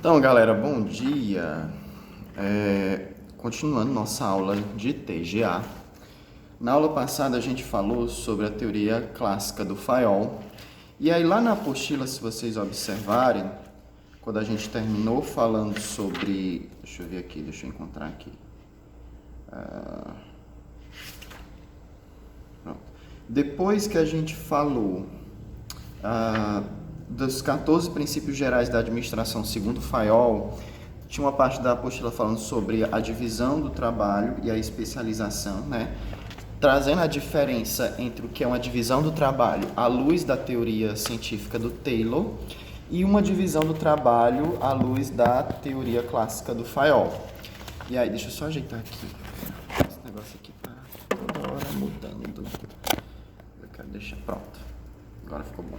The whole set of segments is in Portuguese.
Então, galera, bom dia. Continuando nossa aula de TGA. Na aula passada a gente falou sobre a teoria clássica do Fayol. E aí lá na apostila, se vocês observarem, quando a gente terminou falando sobre... Deixa eu ver aqui, deixa eu encontrar aqui. Pronto. Depois que a gente falou dos 14 princípios gerais da administração segundo Fayol, tinha uma parte da apostila falando sobre a divisão do trabalho e a especialização, né? Trazendo a diferença entre o que é uma divisão do trabalho à luz da teoria científica do Taylor e uma divisão do trabalho à luz da teoria clássica do Fayol. E aí, deixa eu só ajeitar aqui. Esse negócio aqui tá toda hora mudando. Eu quero deixar pronto. Agora ficou bom.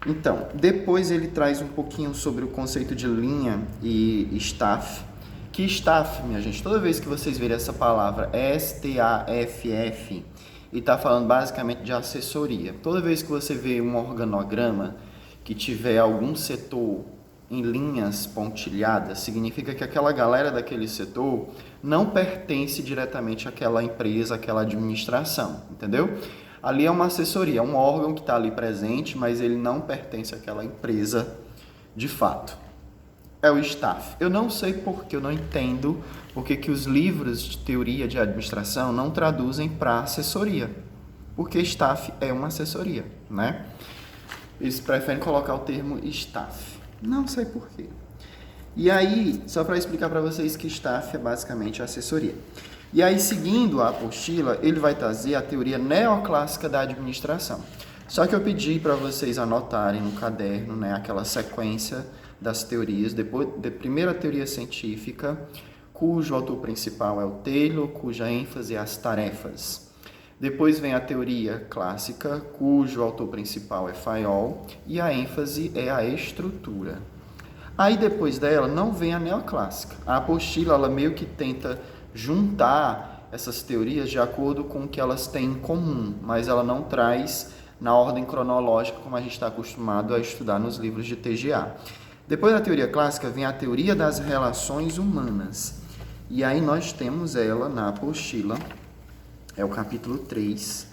Então, depois ele traz um pouquinho sobre o conceito de linha e staff. Que staff, minha gente, toda vez que vocês verem essa palavra S-T-A-F-F, e está falando basicamente de assessoria. Toda vez que você vê um organograma que tiver algum setor em linhas pontilhadas, significa que aquela galera daquele setor não pertence diretamente àquela empresa, àquela administração, entendeu? Ali é uma assessoria, é um órgão que está ali presente, mas ele não pertence àquela empresa de fato. É o staff. Eu não sei porque, eu não entendo porque que os livros de teoria de administração não traduzem para assessoria. Porque staff é uma assessoria, né? Eles preferem colocar o termo staff. Não sei porquê. E aí, só para explicar para vocês que staff é basicamente assessoria. E aí, seguindo a apostila, ele vai trazer a teoria neoclássica da administração. Só que eu pedi para vocês anotarem no caderno, né, aquela sequência das teorias, depois da primeira teoria científica, cujo autor principal é o Taylor, cuja ênfase é as tarefas. Depois vem a teoria clássica, cujo autor principal é Fayol, e a ênfase é a estrutura. Aí depois dela não vem a neoclássica. A apostila ela meio que tenta juntar essas teorias de acordo com o que elas têm em comum, mas ela não traz na ordem cronológica como a gente está acostumado a estudar nos livros de TGA. Depois da teoria clássica vem a teoria das relações humanas. E aí nós temos ela na apostila, é o capítulo 3,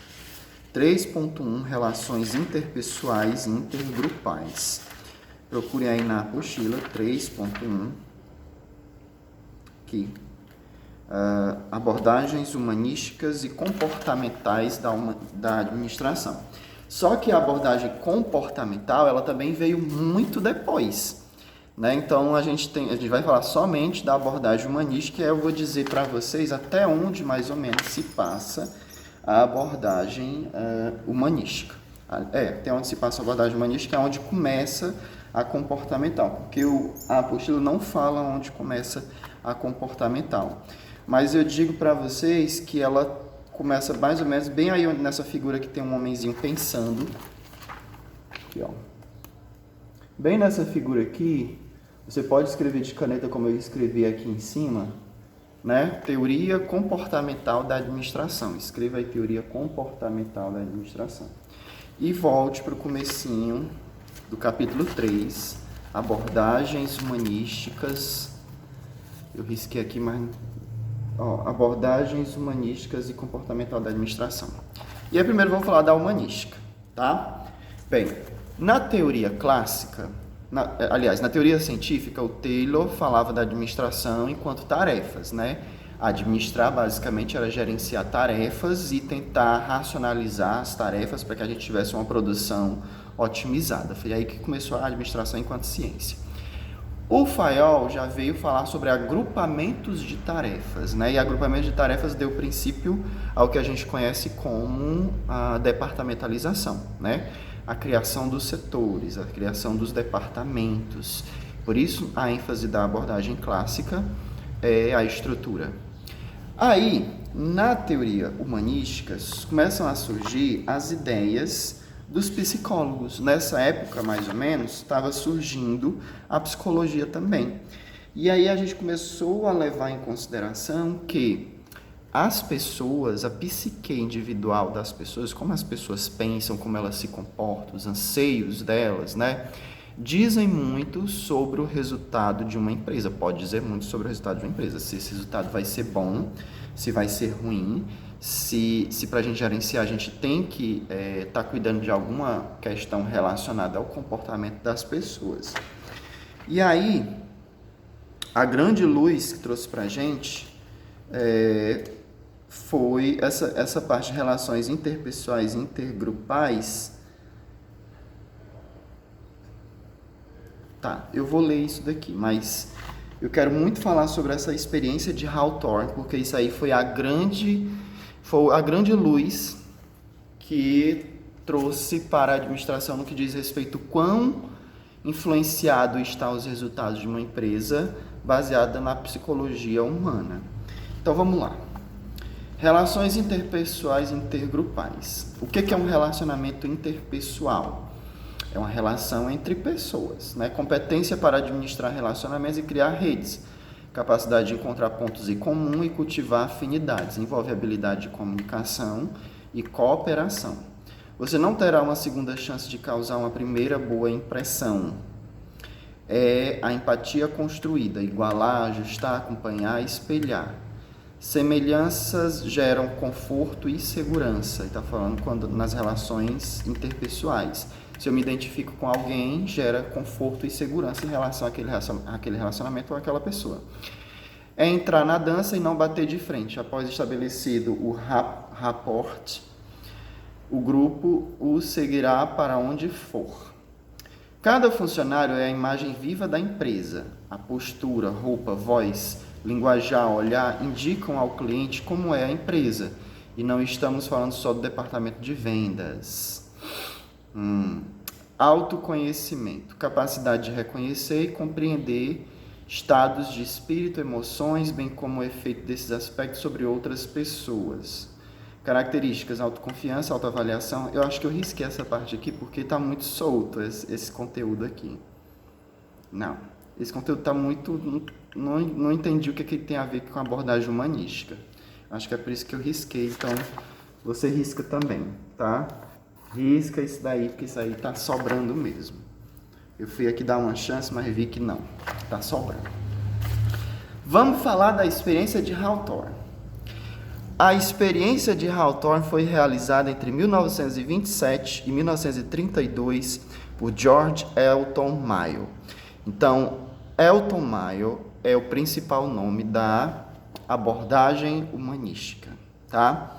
3.1, relações interpessoais e intergrupais. Procurem aí na apostila 3.1, aqui, abordagens humanísticas e comportamentais da administração. Só que a abordagem comportamental, ela também veio muito depois, né? Então, a gente vai falar somente da abordagem humanística, e eu vou dizer para vocês até onde, mais ou menos, se passa a abordagem humanística. Até onde se passa a abordagem humanística é onde começa a comportamental, porque a apostila não fala onde começa a comportamental. Mas eu digo para vocês que ela começa mais ou menos bem aí nessa figura que tem um homenzinho pensando. Aqui, ó. Bem nessa figura aqui, você pode escrever de caneta como eu escrevi aqui em cima, né? Teoria comportamental da administração. Escreva aí teoria comportamental da administração. E volte para o comecinho do capítulo 3, abordagens humanísticas. Eu risquei aqui, mas... abordagens humanísticas e comportamental da administração. E aí primeiro vamos falar da humanística, tá? Bem, na teoria clássica, na teoria científica, o Taylor falava da administração enquanto tarefas, né? Administrar basicamente era gerenciar tarefas e tentar racionalizar as tarefas para que a gente tivesse uma produção otimizada. Foi aí que começou a administração enquanto ciência. O Fayol já veio falar sobre agrupamentos de tarefas, né? E agrupamento de tarefas deu princípio ao que a gente conhece como a departamentalização, né? A criação dos setores, a criação dos departamentos. Por isso, a ênfase da abordagem clássica é a estrutura. Aí, na teoria humanística, começam a surgir as ideias dos psicólogos. Nessa época, mais ou menos, estava surgindo a psicologia também. E aí a gente começou a levar em consideração que as pessoas, a psique individual das pessoas, como as pessoas pensam, como elas se comportam, os anseios delas, né? dizem muito sobre o resultado de uma empresa. Pode dizer muito sobre o resultado de uma empresa. Se esse resultado vai ser bom, se vai ser ruim, se para a gente gerenciar a gente tem que estar cuidando de alguma questão relacionada ao comportamento das pessoas. E aí, a grande luz que trouxe para a gente foi essa parte de relações interpessoais e intergrupais. Tá, eu vou ler isso daqui, mas eu quero muito falar sobre essa experiência de Hawthorne, porque isso aí foi a grande luz que trouxe para a administração no que diz respeito ao quão influenciado estão os resultados de uma empresa baseada na psicologia humana. Então vamos lá. Relações interpessoais e intergrupais. O que é um relacionamento interpessoal? É uma relação entre pessoas, né? Competência para administrar relacionamentos e criar redes. Capacidade de encontrar pontos em comum e cultivar afinidades. Envolve habilidade de comunicação e cooperação. Você não terá uma segunda chance de causar uma primeira boa impressão. É a empatia construída, igualar, ajustar, acompanhar, espelhar. Semelhanças geram conforto e segurança. Está falando nas relações interpessoais. Se eu me identifico com alguém, gera conforto e segurança em relação àquele relacionamento ou àquela pessoa. É entrar na dança e não bater de frente. Após estabelecido o rapport, o grupo o seguirá para onde for. Cada funcionário é a imagem viva da empresa. A postura, roupa, voz, linguajar, olhar indicam ao cliente como é a empresa. E não estamos falando só do departamento de vendas. Autoconhecimento, capacidade de reconhecer e compreender estados de espírito, emoções, bem como o efeito desses aspectos sobre outras pessoas. Características, autoconfiança, autoavaliação. Eu acho que eu risquei essa parte aqui porque está muito solto esse conteúdo aqui. Não, esse conteúdo está muito... Não entendi o que tem a ver com a abordagem humanística. Acho que é por isso que eu risquei, então você risca também, tá? Risca isso daí, porque isso aí tá sobrando mesmo. Eu fui aqui dar uma chance, mas vi que não, tá sobrando. Vamos falar da experiência de Hawthorne. A experiência de Hawthorne foi realizada entre 1927 e 1932 por George Elton Mayo. Então, Elton Mayo é o principal nome da abordagem humanística, tá?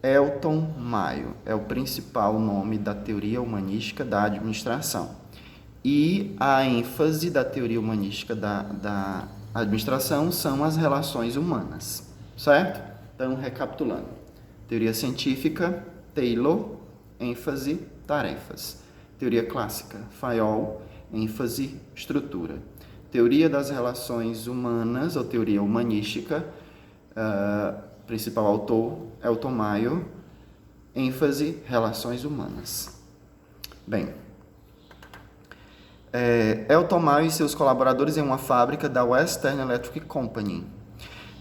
Elton Mayo é o principal nome da teoria humanística da administração. E a ênfase da teoria humanística da administração são as relações humanas, certo? Então, recapitulando. Teoria científica, Taylor, ênfase, tarefas. Teoria clássica, Fayol, ênfase, estrutura. Teoria das relações humanas, ou teoria humanística, principal autor, Elton Mayo, ênfase, relações humanas. Bem, Elton Mayo e seus colaboradores em uma fábrica da Western Electric Company,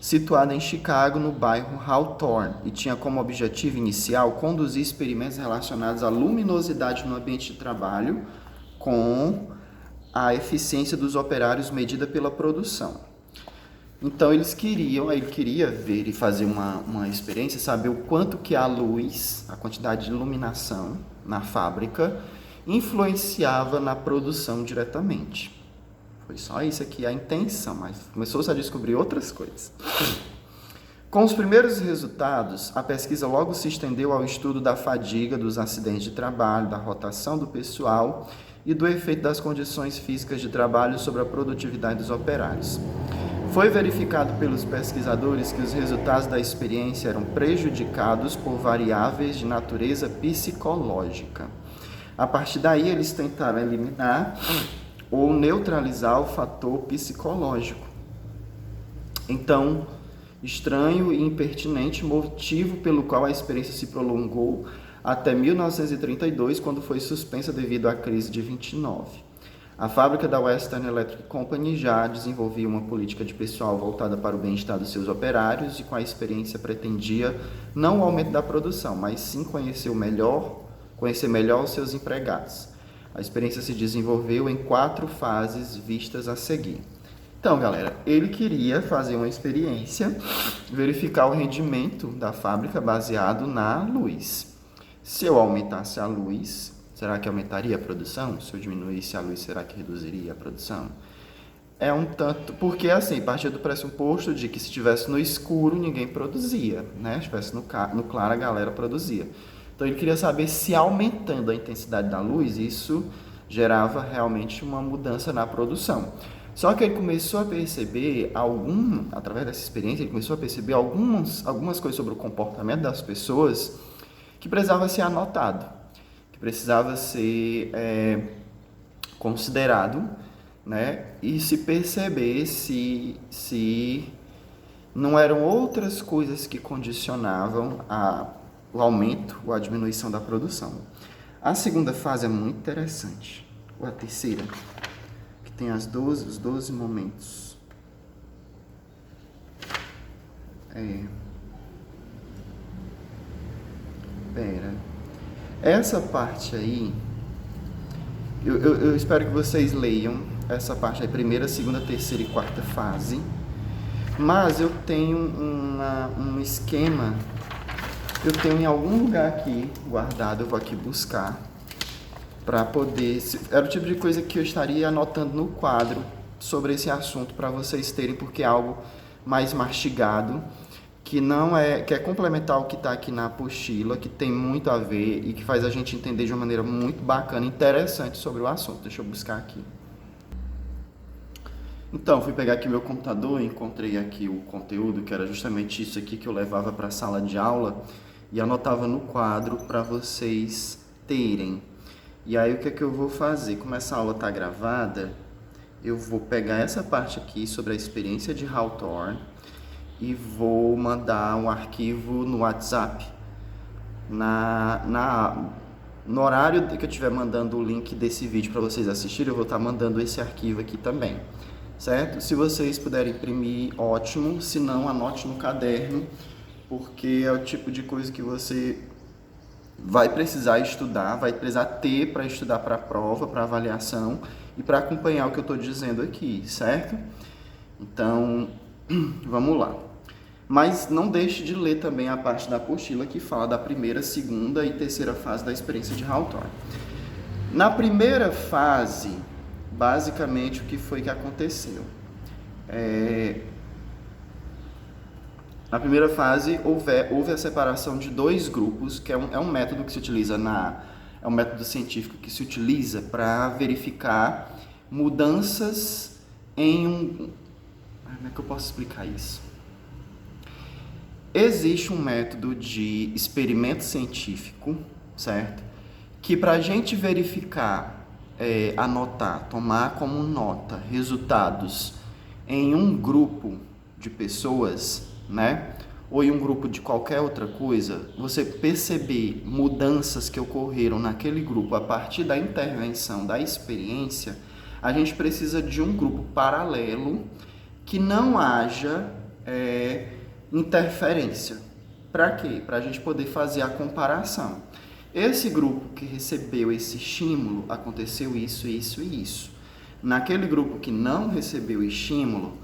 situada em Chicago, no bairro Hawthorne, e tinha como objetivo inicial conduzir experimentos relacionados à luminosidade no ambiente de trabalho com a eficiência dos operários medida pela produção. Então ele queria ver e fazer uma experiência, saber o quanto que a luz, a quantidade de iluminação na fábrica, influenciava na produção diretamente. Foi só isso aqui a intenção, mas começou-se a descobrir outras coisas. Com os primeiros resultados, a pesquisa logo se estendeu ao estudo da fadiga, dos acidentes de trabalho, da rotação do pessoal e do efeito das condições físicas de trabalho sobre a produtividade dos operários. Foi verificado pelos pesquisadores que os resultados da experiência eram prejudicados por variáveis de natureza psicológica. A partir daí, eles tentaram eliminar ou neutralizar o fator psicológico. Então, estranho e impertinente motivo pelo qual a experiência se prolongou até 1932, quando foi suspensa devido à crise de 29. A fábrica da Western Electric Company já desenvolvia uma política de pessoal voltada para o bem-estar dos seus operários e com a experiência pretendia não o aumento da produção, mas sim conhecer melhor os seus empregados. A experiência se desenvolveu em 4 fases vistas a seguir. Então, galera, ele queria fazer uma experiência, verificar o rendimento da fábrica baseado na luz. Se eu aumentasse a luz, será que aumentaria a produção? Se eu diminuísse a luz, será que reduziria a produção? É um tanto... Porque, assim, partia do pressuposto de que se estivesse no escuro, ninguém produzia, né? Se estivesse no claro, a galera produzia. Então, ele queria saber se aumentando a intensidade da luz, isso gerava realmente uma mudança na produção. Só que ele começou a perceber, através dessa experiência, ele começou a perceber algumas coisas sobre o comportamento das pessoas que precisava ser anotado, que precisava ser considerado, né? E se perceber se não eram outras coisas que condicionavam o aumento ou a diminuição da produção. A segunda fase é muito interessante, ou a terceira, que tem os 12 momentos. Essa parte aí, eu espero que vocês leiam essa parte aí, primeira, segunda, terceira e quarta fase, mas eu tenho um esquema, eu tenho em algum lugar aqui guardado, eu vou aqui buscar, para poder, era o tipo de coisa que eu estaria anotando no quadro sobre esse assunto para vocês terem, porque é algo mais mastigado, que é complementar o que está aqui na apostila, que tem muito a ver e que faz a gente entender de uma maneira muito bacana, interessante sobre o assunto. Deixa eu buscar aqui. Então, fui pegar aqui meu computador e encontrei aqui o conteúdo, que era justamente isso aqui que eu levava para a sala de aula e anotava no quadro para vocês terem. E aí o que é que eu vou fazer? Como essa aula está gravada, eu vou pegar essa parte aqui sobre a experiência de Hawthorne e vou mandar um arquivo no WhatsApp. No horário que eu estiver mandando o link desse vídeo para vocês assistirem, eu vou estar mandando esse arquivo aqui também, certo? Se vocês puderem imprimir, ótimo. Se não, anote no caderno, porque é o tipo de coisa que você vai precisar estudar, vai precisar ter para estudar para a prova, para avaliação e para acompanhar o que eu estou dizendo aqui, certo? Então, vamos lá. Mas não deixe de ler também a parte da apostila que fala da primeira, segunda e terceira fase da experiência de Hawthorne. Na primeira fase, basicamente, o que foi que aconteceu? Na primeira fase, houve a separação de 2 grupos, que é um método que se utiliza é um método científico que se utiliza para verificar mudanças em Como é que eu posso explicar isso? Existe um método de experimento científico, certo? Que para a gente verificar, anotar, tomar como nota resultados em um grupo de pessoas, né? Ou em um grupo de qualquer outra coisa, você perceber mudanças que ocorreram naquele grupo a partir da intervenção da experiência, a gente precisa de um grupo paralelo que não haja interferência. Para quê? Para a gente poder fazer a comparação. Esse grupo que recebeu esse estímulo, aconteceu isso, isso e isso. Naquele grupo que não recebeu o estímulo,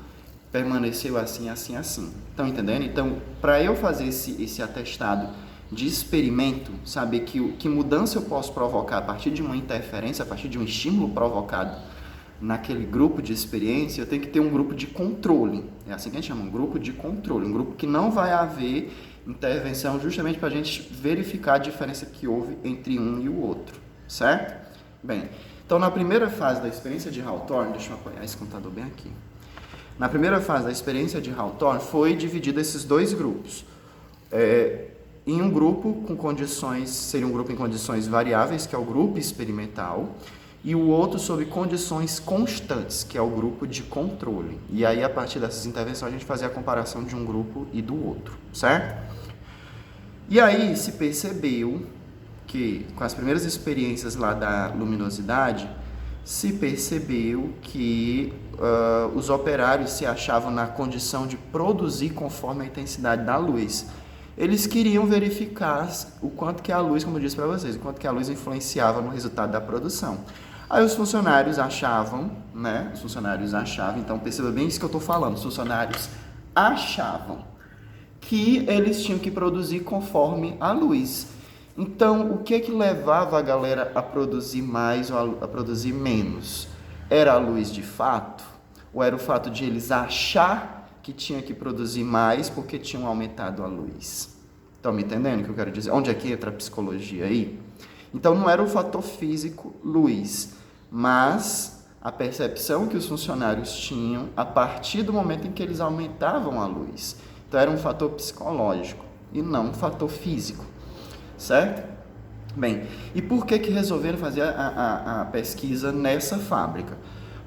permaneceu assim, assim, assim. Estão entendendo? Então, para eu fazer esse atestado de experimento, saber que mudança eu posso provocar a partir de uma interferência, a partir de um estímulo provocado naquele grupo de experiência, eu tenho que ter um grupo de controle. É assim que a gente chama, um grupo de controle. Um grupo que não vai haver intervenção, justamente para a gente verificar a diferença que houve entre um e o outro. Certo? Bem, então na primeira fase da experiência de Hawthorne, deixa eu apoiar esse computador bem aqui. Na primeira fase da experiência de Hawthorne, foi dividido esses 2 grupos. Em um grupo com condições, seria um grupo em condições variáveis, que é o grupo experimental, e o outro sob condições constantes, que é o grupo de controle. E aí, a partir dessas intervenções, a gente fazia a comparação de um grupo e do outro, certo? E aí se percebeu que, com as primeiras experiências lá da luminosidade, se percebeu que os operários se achavam na condição de produzir conforme a intensidade da luz. Eles queriam verificar o quanto que a luz, como eu disse para vocês, o quanto que a luz influenciava no resultado da produção. Aí os funcionários achavam, né? Os funcionários achavam, então perceba bem isso que eu estou falando, os funcionários achavam que eles tinham que produzir conforme a luz. Então, o que levava a galera a produzir mais ou a produzir menos? Era a luz de fato? Ou era o fato de eles achar que tinha que produzir mais porque tinham aumentado a luz? Estão me entendendo o que eu quero dizer? Onde é que entra a psicologia aí? Então, não era o fator físico luz, mas a percepção que os funcionários tinham a partir do momento em que eles aumentavam a luz. Então, era um fator psicológico e não um fator físico, certo? Bem, e por que resolveram fazer a pesquisa nessa fábrica?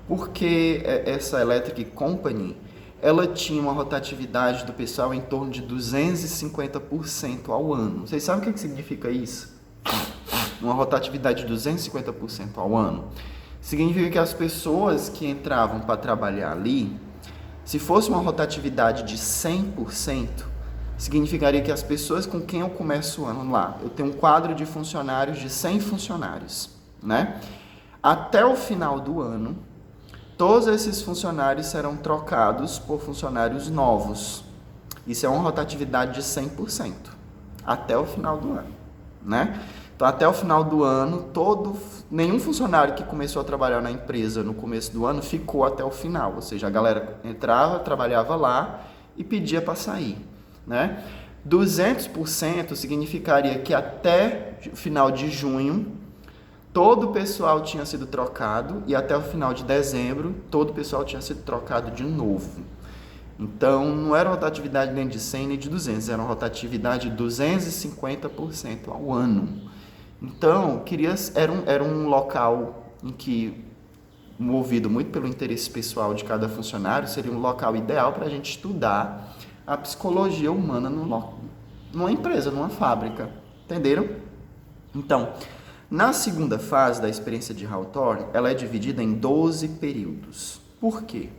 Porque essa Electric Company, ela tinha uma rotatividade do pessoal em torno de 250% ao ano. Vocês sabem o que significa isso? Uma rotatividade de 250% ao ano. Significa que as pessoas que entravam para trabalhar ali, se fosse uma rotatividade de 100%, significaria que as pessoas com quem eu começo o ano lá, eu tenho um quadro de funcionários de 100 funcionários, né? Até o final do ano, todos esses funcionários serão trocados por funcionários novos. Isso é uma rotatividade de 100%, até o final do ano, né? Então, até o final do ano, nenhum funcionário que começou a trabalhar na empresa no começo do ano ficou até o final. Ou seja, a galera entrava, trabalhava lá e pedia para sair, né? 200% significaria que até o final de junho, todo o pessoal tinha sido trocado e até o final de dezembro, todo o pessoal tinha sido trocado de novo. Então, não era uma rotatividade nem de 100 nem de 200, era uma rotatividade de 250% ao ano. Então, era um local em que, movido muito pelo interesse pessoal de cada funcionário, seria um local ideal para a gente estudar a psicologia humana numa empresa, numa fábrica. Entenderam? Então, na segunda fase da experiência de Hawthorne, ela é dividida em 12 períodos. Por quê?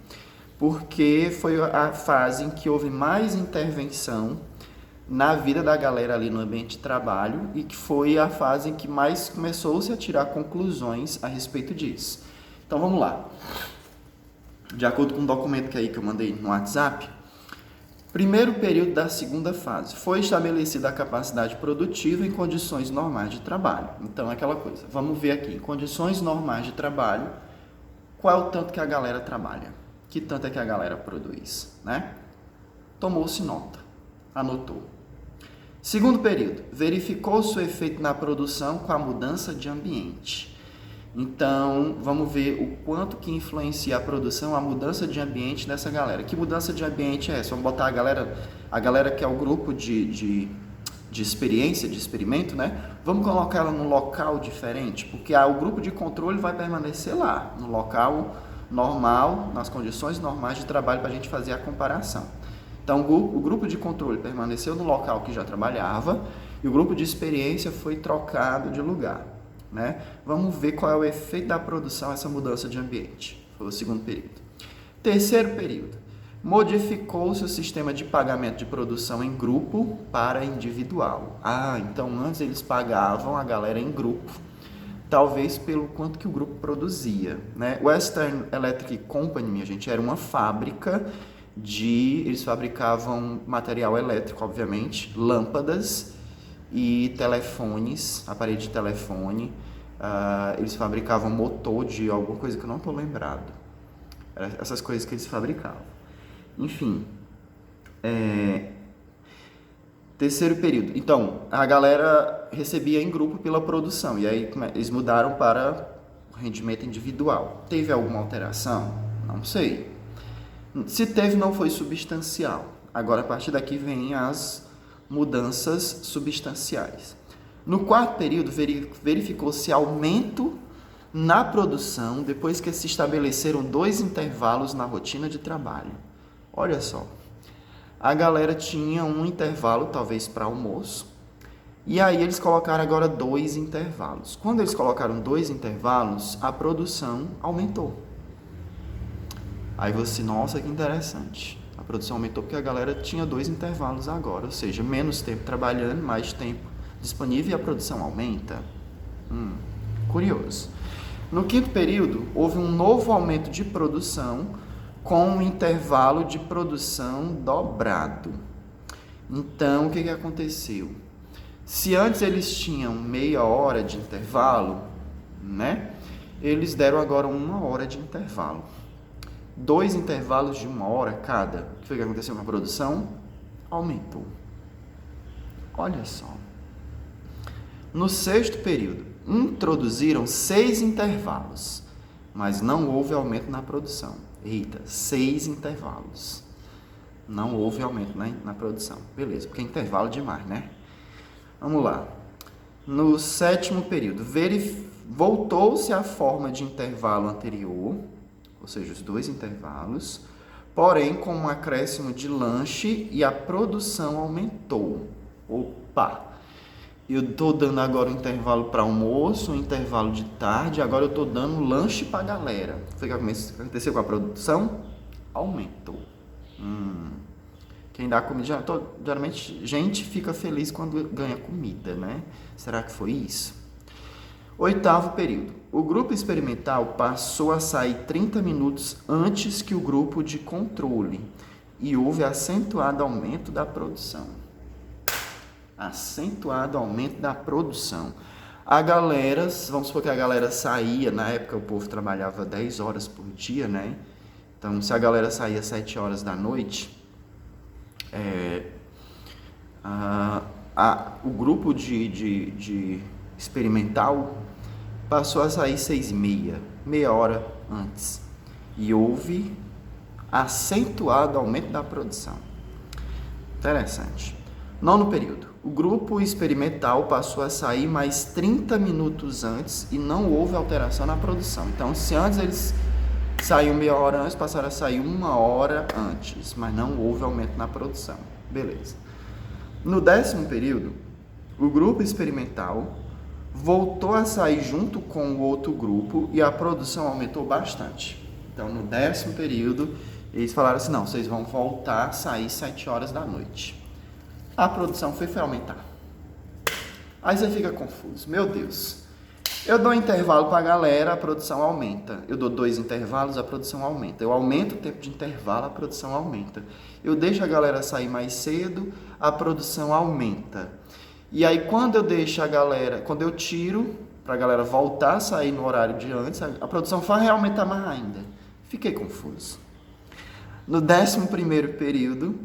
Porque foi a fase em que houve mais intervenção na vida da galera ali no ambiente de trabalho e que foi a fase em que mais começou-se a tirar conclusões a respeito disso. Então vamos lá. De acordo com um documento que eu mandei no WhatsApp, primeiro período da segunda fase, foi estabelecida a capacidade produtiva em condições normais de trabalho. Então é aquela coisa, vamos ver aqui, em condições normais de trabalho, qual é o tanto que a galera trabalha? Que tanto é que a galera produz, né? Tomou-se nota, anotou. Segundo período, verificou-se o efeito na produção com a mudança de ambiente. Então, vamos ver o quanto que influencia a produção, a mudança de ambiente dessa galera. Que mudança de ambiente é essa? Vamos botar a galera que é o grupo de experiência, de experimento, né? Vamos colocar ela num local diferente, porque o grupo de controle vai permanecer lá, no local normal, nas condições normais de trabalho para a gente fazer a comparação. Então, o grupo de controle permaneceu no local que já trabalhava e o grupo de experiência foi trocado de lugar, né? Vamos ver qual é o efeito da produção, essa mudança de ambiente. Foi o segundo período. Terceiro período. Modificou-se o sistema de pagamento de produção em grupo para individual. Então antes eles pagavam a galera em grupo, talvez pelo quanto que o grupo produzia, né? Western Electric Company, minha gente, era uma fábrica eles fabricavam material elétrico, obviamente, lâmpadas e telefones, aparelho de telefone. Eles fabricavam motor de alguma coisa que eu não estou lembrado. Essas coisas que eles fabricavam. Enfim. Terceiro período. Então, a galera recebia em grupo pela produção. E aí eles mudaram para o rendimento individual. Teve alguma alteração? Não sei. Se teve, não foi substancial. Agora, a partir daqui, vem as mudanças substanciais. No quarto período, verificou-se aumento na produção depois que se estabeleceram 2 intervalos na rotina de trabalho. Olha só. A galera tinha um intervalo, talvez para almoço, e aí eles colocaram agora 2 intervalos. Quando eles colocaram 2 intervalos, a produção aumentou. Aí você, nossa, que interessante. A produção aumentou porque a galera tinha 2 intervalos agora, ou seja, menos tempo trabalhando, mais tempo disponível e a produção aumenta. Curioso. No quinto período, houve um novo aumento de produção com um intervalo de produção dobrado. Então, o que aconteceu? Se antes eles tinham meia hora de intervalo, né? Eles deram agora 1 hora de intervalo. 2 intervalos de 1 hora cada. O que foi que aconteceu com a produção? Aumentou. Olha só. No sexto período, introduziram 6 intervalos, mas não houve aumento na produção. Eita, 6 intervalos. Não houve aumento na produção. Beleza, porque é intervalo demais, né? Vamos lá. No sétimo período, voltou-se à forma de intervalo anterior, ou seja, os 2 intervalos, porém com um acréscimo de lanche e a produção aumentou. Opa! Eu estou dando agora um intervalo para almoço, um intervalo de tarde, agora eu estou dando lanche para a galera. O que aconteceu com a produção? Aumentou. Quem dá comida, geralmente, gente fica feliz quando ganha comida, né? Será que foi isso? Oitavo período. O grupo experimental passou a sair 30 minutos antes que o grupo de controle e houve acentuado aumento da produção. Acentuado aumento da produção. A galera, vamos supor que a galera saía, na época o povo trabalhava 10 horas por dia, né? Então, se a galera saía às 7 horas da noite, o grupo de experimental passou a sair 6h30, meia hora antes. E houve acentuado aumento da produção. Interessante. Nono período. O grupo experimental passou a sair mais 30 minutos antes e não houve alteração na produção. Então, se antes eles saíam meia hora antes, passaram a sair 1 hora antes, mas não houve aumento na produção. Beleza. No 10º período, o grupo experimental voltou a sair junto com o outro grupo e a produção aumentou bastante. Então, no 10º período, eles falaram assim, não, vocês vão voltar a sair 7 horas da noite. A produção foi aumentar. Aí você fica confuso. Meu Deus. Eu dou intervalo para a galera, a produção aumenta. Eu dou 2 intervalos, a produção aumenta. Eu aumento o tempo de intervalo, a produção aumenta. Eu deixo a galera sair mais cedo, a produção aumenta. E aí, quando eu deixo a galera, quando eu tiro para a galera voltar a sair no horário de antes, a produção vai aumentar mais ainda. Fiquei confuso. No 11º período,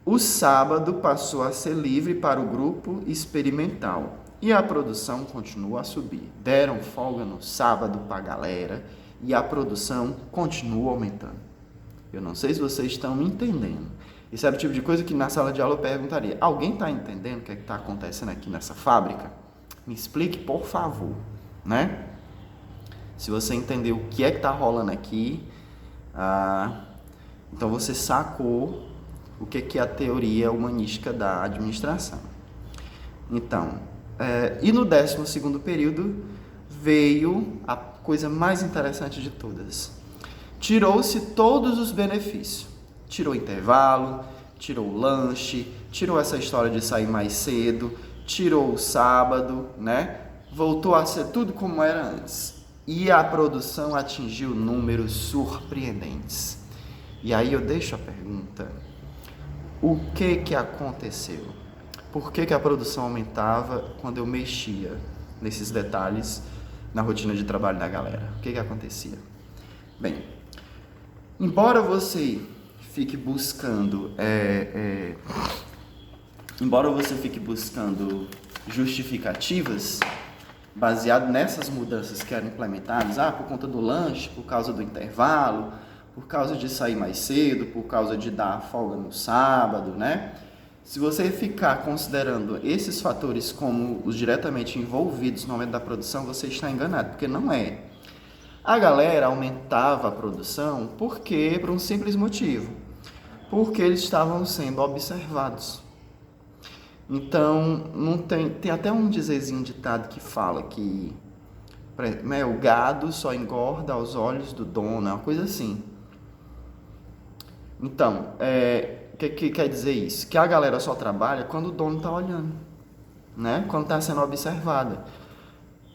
o sábado passou a ser livre para o grupo experimental e a produção continuou a subir. Deram folga no sábado para a galera e a produção continua aumentando. Eu não sei se vocês estão me entendendo. Isso era o tipo de coisa que na sala de aula eu perguntaria, alguém está entendendo o que é que está acontecendo aqui nessa fábrica? Me explique, por favor, né? Se você entendeu o que é que está rolando aqui, então você sacou o que é a teoria humanística da administração. Então, e no 12º período veio a coisa mais interessante de todas. Tirou-se todos os benefícios. Tirou o intervalo, tirou o lanche, tirou essa história de sair mais cedo, tirou o sábado, né? Voltou a ser tudo como era antes. E a produção atingiu números surpreendentes. E aí eu deixo a pergunta, o que aconteceu? Por que a produção aumentava quando eu mexia nesses detalhes na rotina de trabalho da galera? O que acontecia? Bem, embora você fique buscando justificativas baseado nessas mudanças que eram implementadas, por conta do lanche, por causa do intervalo, por causa de sair mais cedo, por causa de dar folga no sábado, né? Se você ficar considerando esses fatores como os diretamente envolvidos no aumento da produção, você está enganado, porque não é. A galera aumentava a produção por um simples motivo. Porque eles estavam sendo observados. Então, não tem até um dizerzinho ditado que fala que o gado só engorda aos olhos do dono, uma coisa assim. Então, o que quer dizer isso? Que a galera só trabalha quando o dono está olhando, né? Quando está sendo observada.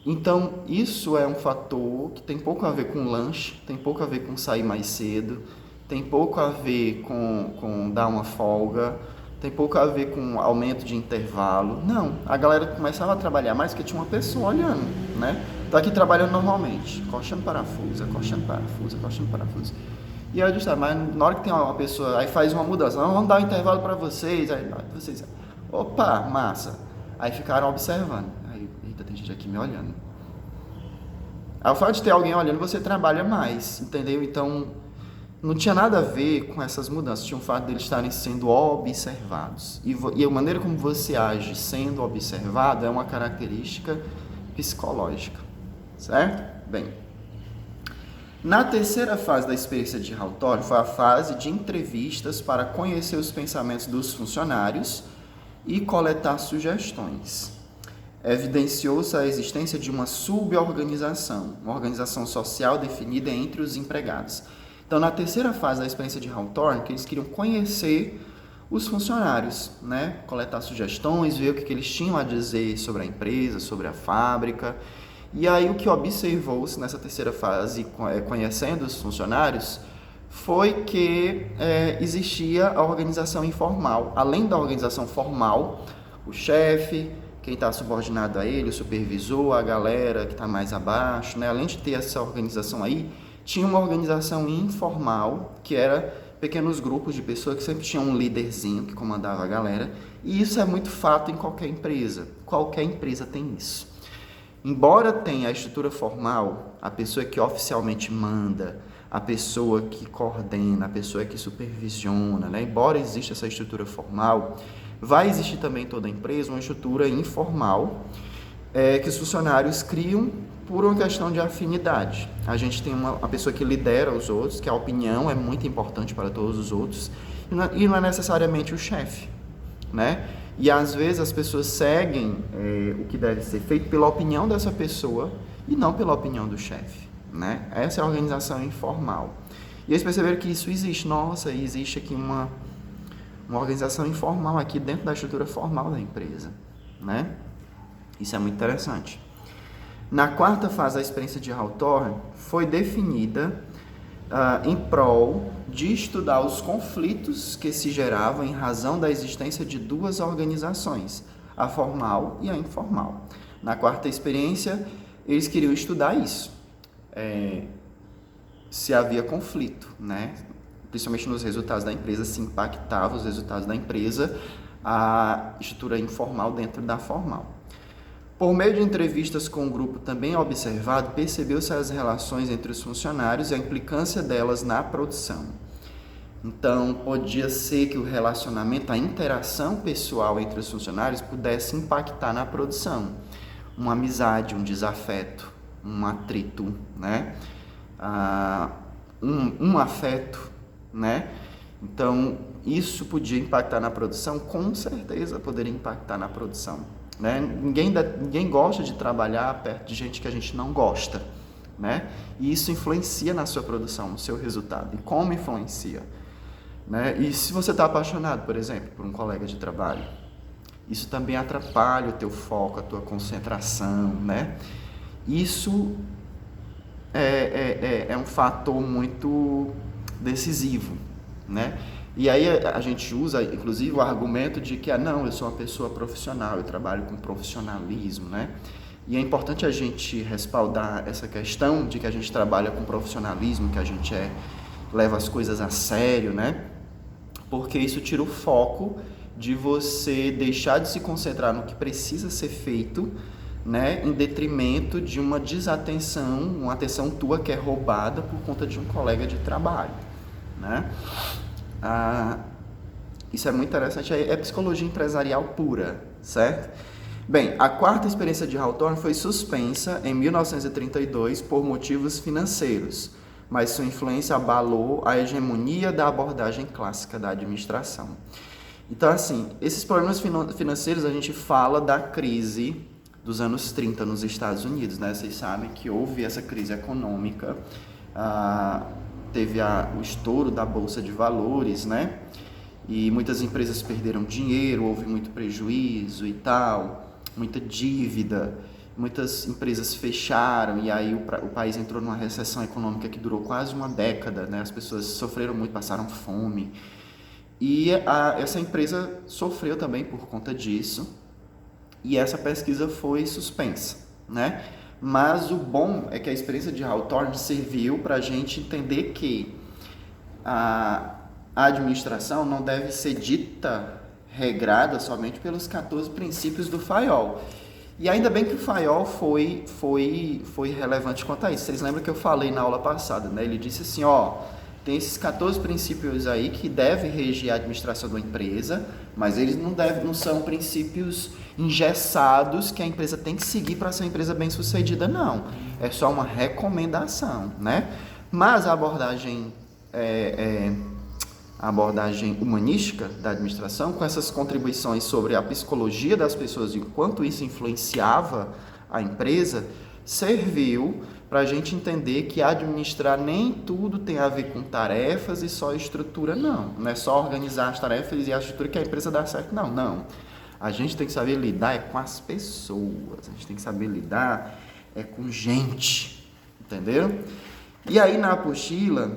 Então, isso é um fator que tem pouco a ver com lanche, tem pouco a ver com sair mais cedo, tem pouco a ver com dar uma folga, tem pouco a ver com aumento de intervalo. Não, a galera começava a trabalhar mais porque tinha uma pessoa olhando, né? Tá aqui trabalhando normalmente, coxando parafuso, coxando parafuso, coxando parafuso. E aí eu disse, mas na hora que tem uma pessoa, aí faz uma mudança, vamos dar um intervalo para vocês, aí vocês, opa, massa. Aí ficaram observando. Aí, eita, tem gente aqui me olhando. Ao fato de ter alguém olhando, você trabalha mais, entendeu? Então, não tinha nada a ver com essas mudanças, tinha o fato de eles estarem sendo observados. E a maneira como você age sendo observado é uma característica psicológica, certo? Bem, na terceira fase da experiência de Hawthorne foi a fase de entrevistas para conhecer os pensamentos dos funcionários e coletar sugestões. Evidenciou-se a existência de uma suborganização, uma organização social definida entre os empregados. Então, na terceira fase da experiência de Hawthorne, que eles queriam conhecer os funcionários, né? Coletar sugestões, ver o que eles tinham a dizer sobre a empresa, sobre a fábrica. E aí o que observou-se nessa terceira fase, conhecendo os funcionários, foi que existia a organização informal. Além da organização formal, o chefe, quem está subordinado a ele, o supervisor, a galera que está mais abaixo, né? Além de ter essa organização aí, tinha uma organização informal, que era pequenos grupos de pessoas que sempre tinham um líderzinho que comandava a galera, e isso é muito fato em qualquer empresa. Qualquer empresa tem isso. Embora tenha a estrutura formal, a pessoa que oficialmente manda, a pessoa que coordena, a pessoa que supervisiona, né? Embora exista essa estrutura formal, vai existir também em toda a empresa uma estrutura informal que os funcionários criam por uma questão de afinidade. A gente tem uma pessoa que lidera os outros, que a opinião é muito importante para todos os outros, e não é necessariamente o chefe, né? E às vezes as pessoas seguem o que deve ser feito pela opinião dessa pessoa e não pela opinião do chefe, né? Essa é a organização informal. E eles perceberam que isso existe. Nossa, existe aqui uma organização informal aqui dentro da estrutura formal da empresa, né? Isso é muito interessante. Na quarta fase da experiência de Hawthorne, foi definida em prol de estudar os conflitos que se geravam em razão da existência de duas organizações, a formal e a informal. Na quarta experiência, eles queriam estudar isso, se havia conflito, né? Principalmente nos resultados da empresa, se impactava os resultados da empresa a estrutura informal dentro da formal. Por meio de entrevistas com o grupo também observado, percebeu-se as relações entre os funcionários e a implicância delas na produção. Então, podia ser que o relacionamento, a interação pessoal entre os funcionários pudesse impactar na produção. Uma amizade, um desafeto, um atrito, né? Um afeto, né? Então, isso podia impactar na produção? Com certeza poderia impactar na produção. Né? Ninguém gosta de trabalhar perto de gente que a gente não gosta, né? E isso influencia na sua produção, no seu resultado. E como influencia? Né? E se você está apaixonado, por exemplo, por um colega de trabalho, isso também atrapalha o teu foco, a tua concentração, né? Isso é um fator muito decisivo, né? E aí a gente usa, inclusive, o argumento de que, não, eu sou uma pessoa profissional, eu trabalho com profissionalismo, né? E é importante a gente respaldar essa questão de que a gente trabalha com profissionalismo, que a gente leva as coisas a sério, né? Porque isso tira o foco de você deixar de se concentrar no que precisa ser feito, né? Em detrimento de uma desatenção, uma atenção tua que é roubada por conta de um colega de trabalho, né? Isso é muito interessante, é psicologia empresarial pura, certo? Bem, a quarta experiência de Hawthorne foi suspensa em 1932 por motivos financeiros, mas sua influência abalou a hegemonia da abordagem clássica da administração. Então, assim, esses problemas financeiros, a gente fala da crise dos anos 30 nos Estados Unidos, né? Vocês sabem que houve essa crise econômica teve o estouro da Bolsa de Valores, né? E muitas empresas perderam dinheiro, houve muito prejuízo e tal, muita dívida, muitas empresas fecharam e aí o país entrou numa recessão econômica que durou quase uma década, né? As pessoas sofreram muito, passaram fome. E essa empresa sofreu também por conta disso e essa pesquisa foi suspensa, né? Mas o bom é que a experiência de Hawthorne serviu para a gente entender que a administração não deve ser dita, regrada somente pelos 14 princípios do FAIOL. E ainda bem que o FAIOL foi relevante quanto a isso. Vocês lembram que eu falei na aula passada, né? Ele disse assim, ó, tem esses 14 princípios aí que devem reger a administração de uma empresa, mas eles não são princípios engessados que a empresa tem que seguir para ser uma empresa bem-sucedida, não. É só uma recomendação, né? Mas a abordagem humanística da administração, com essas contribuições sobre a psicologia das pessoas e o quanto isso influenciava a empresa, serviu para a gente entender que administrar nem tudo tem a ver com tarefas e só estrutura, não. Não é só organizar as tarefas e a estrutura que a empresa dá certo, não. A gente tem que saber lidar com as pessoas, a gente tem que saber lidar com gente, entendeu? E aí na apostila,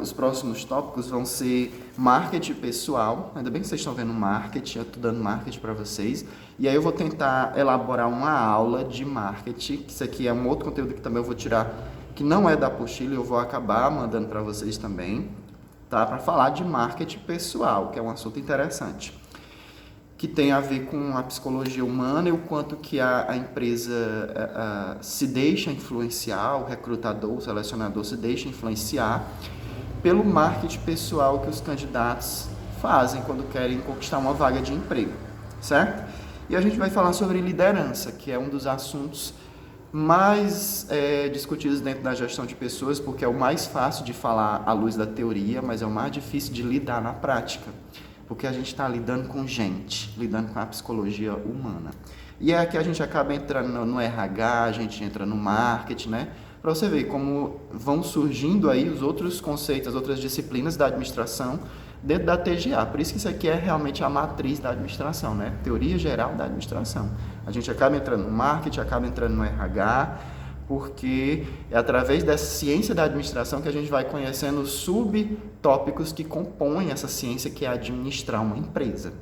os próximos tópicos vão ser marketing pessoal. Ainda bem que vocês estão vendo marketing, eu estou dando marketing para vocês. E aí eu vou tentar elaborar uma aula de marketing, que isso aqui é um outro conteúdo que também eu vou tirar, que não é da apostila, e eu vou acabar mandando para vocês também, tá? Para falar de marketing pessoal, que é um assunto interessante, que tem a ver com a psicologia humana e o quanto que a empresa se deixa influenciar, o recrutador, o selecionador se deixa influenciar pelo marketing pessoal que os candidatos fazem quando querem conquistar uma vaga de emprego, certo? E a gente vai falar sobre liderança, que é um dos assuntos mais discutidos dentro da gestão de pessoas, porque é o mais fácil de falar à luz da teoria, mas é o mais difícil de lidar na prática. Porque a gente está lidando com gente, lidando com a psicologia humana. E é aqui a gente acaba entrando no RH, a gente entra no marketing, né? Para você ver como vão surgindo aí os outros conceitos, as outras disciplinas da administração dentro da TGA. Por isso que isso aqui é realmente a matriz da administração, né? Teoria geral da administração. A gente acaba entrando no marketing, acaba entrando no RH, porque é através dessa ciência da administração que a gente vai conhecendo os subtópicos que compõem essa ciência, que é administrar uma empresa,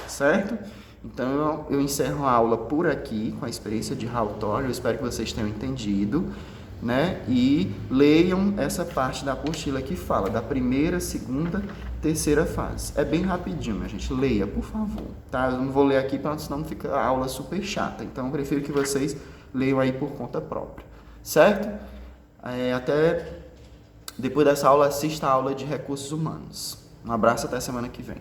certo? Então eu encerro a aula por aqui com a experiência de Hawthorne. Eu espero que vocês tenham entendido, né? E leiam essa parte da apostila que fala da primeira, segunda, terceira fase. É bem rapidinho, minha gente. Leia, por favor, tá? Eu não vou ler aqui para senão fica a aula super chata. Então eu prefiro que vocês leiam aí por conta própria. Certo? Até depois dessa aula, assista a aula de recursos humanos. Um abraço, até semana que vem.